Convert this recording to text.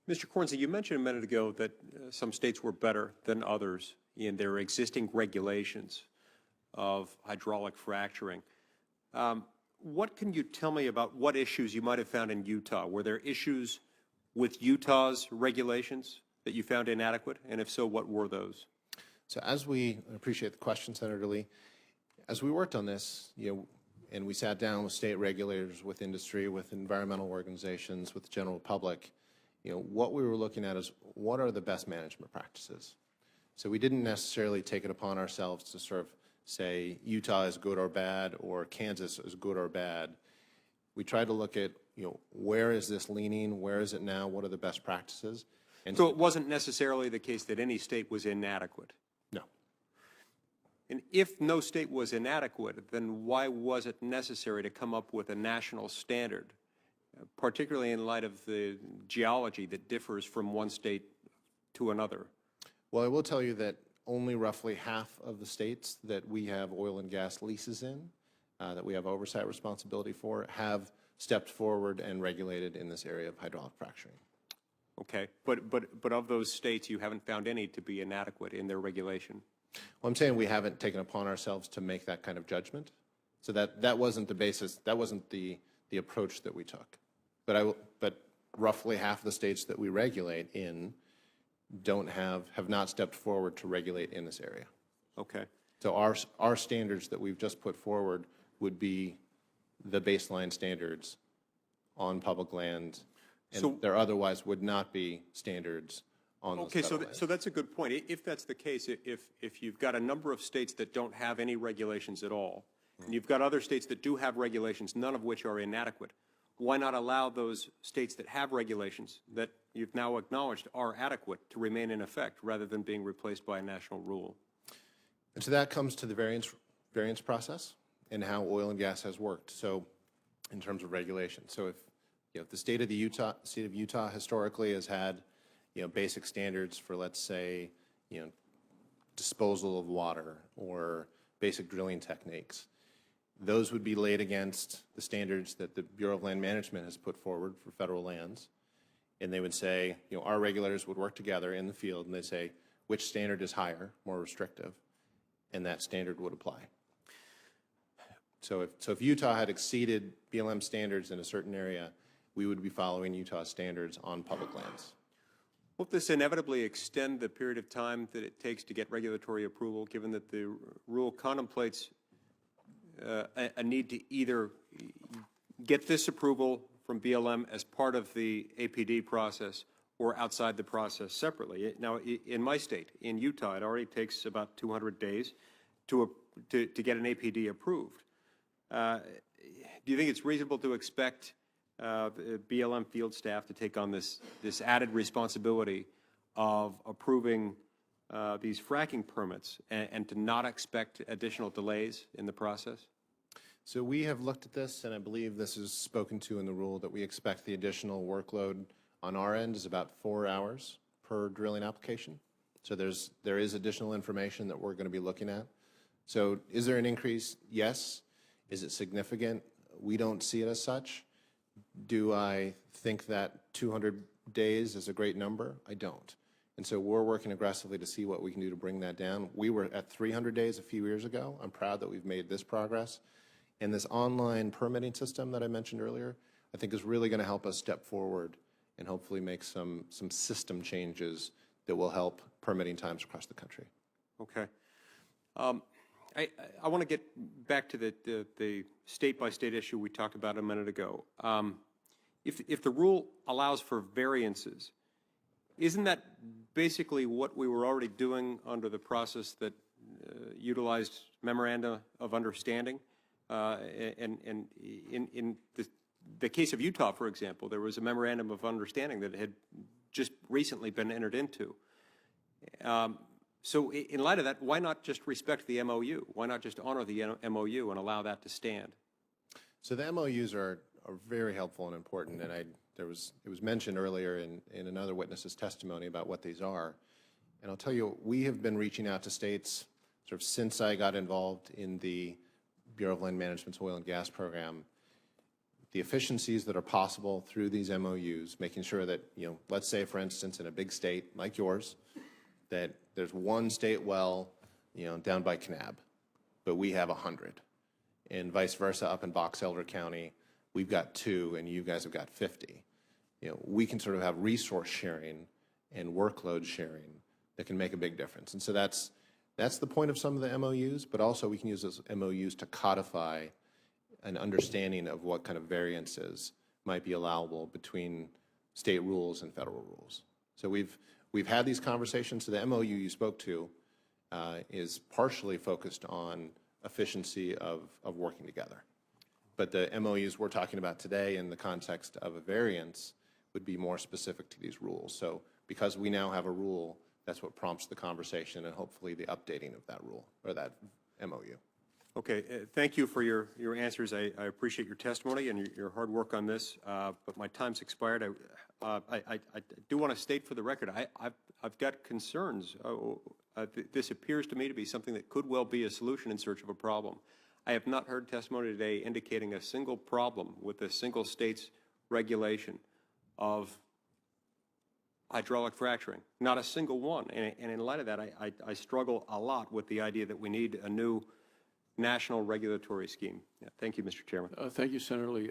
Mr. Cornsey, you mentioned a minute ago that some states were better than others in their existing regulations of hydraulic fracturing. What can you tell me about what issues you might have found in Utah? Were there issues with Utah's regulations that you found inadequate? And if so, what were those? So as we appreciate the question, Senator Lee, as we worked on this, and we sat down with state regulators, with industry, with environmental organizations, with the general public, what we were looking at is what are the best management practices. So we didn't necessarily take it upon ourselves to sort of say Utah is good or bad or Kansas is good or bad. We tried to look at, where is this leaning? Where is it now? What are the best practices? And so it wasn't necessarily the case that any state was inadequate? No. And if no state was inadequate, then why was it necessary to come up with a national standard, particularly in light of the geology that differs from one state to another? Well, I will tell you that only roughly half of the states that we have oil and gas leases in, that we have oversight responsibility for, have stepped forward and regulated in this area of hydraulic fracturing. Okay, but of those states, you haven't found any to be inadequate in their regulation? Well, I'm saying we haven't taken upon ourselves to make that kind of judgment. So that wasn't the basis, that wasn't the approach that we took. But roughly half of the states that we regulate in have not stepped forward to regulate in this area. Okay. So our standards that we've just put forward would be the baseline standards on public land, and so there otherwise would not be standards on those federal lands. So that's a good point. If that's the case, if you've got a number of states that don't have any regulations at all, and you've got other states that do have regulations, none of which are inadequate, why not allow those states that have regulations that you've now acknowledged are adequate to remain in effect rather than being replaced by a national rule? And so that comes to the variance process and how oil and gas has worked. So in terms of regulation, so if the state of Utah historically has had basic standards for, let's say, disposal of water or basic drilling techniques, those would be laid against the standards that the Bureau of Land Management has put forward for federal lands. And they would say, our regulators would work together in the field and they say, which standard is higher, more restrictive, and that standard would apply. So if Utah had exceeded BLM standards in a certain area, we would be following Utah standards on public lands. Won't this inevitably extend the period of time that it takes to get regulatory approval, given that the rule contemplates a need to either get this approval from BLM as part of the APD process or outside the process separately? Now, in my state, in Utah, it already takes about 200 days to get an APD approved. Do you think it's reasonable to expect the BLM field staff to take on this added responsibility of approving these fracking permits and to not expect additional delays in the process? So we have looked at this, and I believe this is spoken to in the rule, that we expect the additional workload on our end is about 4 hours per drilling application. So there is additional information that we're going to be looking at. So is there an increase? Yes. Is it significant? We don't see it as such. Do I think that 200 days is a great number? I don't. And so we're working aggressively to see what we can do to bring that down. We were at 300 days a few years ago. I'm proud that we've made this progress. And this online permitting system that I mentioned earlier, I think is really going to help us step forward and hopefully make some system changes that will help permitting times across the country. Okay. I want to get back to the state-by-state issue we talked about a minute ago. If the rule allows for variances, isn't that basically what we were already doing under the process that utilized memoranda of understanding? And in the case of Utah, for example, there was a memorandum of understanding that had just recently been entered into. So in light of that, why not just respect the MOU? Why not just honor the MOU and allow that to stand? So the MOUs are very helpful and important, and it was mentioned earlier in another witness's testimony about what these are. And I'll tell you, we have been reaching out to states sort of since I got involved in the Bureau of Land Management's oil and gas program. the efficiencies that are possible through these MOUs, making sure that, let's say, for instance, in a big state like yours, that there's one state well, down by Kanab, but we have 100. And vice versa, up in Box Elder County, we've got 2 and you guys have got 50. We can sort of have resource sharing and workload sharing that can make a big difference. And so that's the point of some of the MOUs, but also we can use those MOUs to codify an understanding of what kind of variances might be allowable between state rules and federal rules. So we've had these conversations. So the MOU you spoke to is partially focused on efficiency of working together. But the MOUs we're talking about today in the context of a variance would be more specific to these rules. So because we now have a rule, that's what prompts the conversation and hopefully the updating of that rule or that MOU. Okay, thank you for your answers. I appreciate your testimony and your hard work on this, but my time's expired. I do want to state for the record, I've got concerns. This appears to me to be something that could well be a solution in search of a problem. I have not heard testimony today indicating a single problem with a single state's regulation of hydraulic fracturing, not a single one. And in light of that, I struggle a lot with the idea that we need a new national regulatory scheme. Yeah, thank you, Mr. Chairman. Thank you, Senator Lee.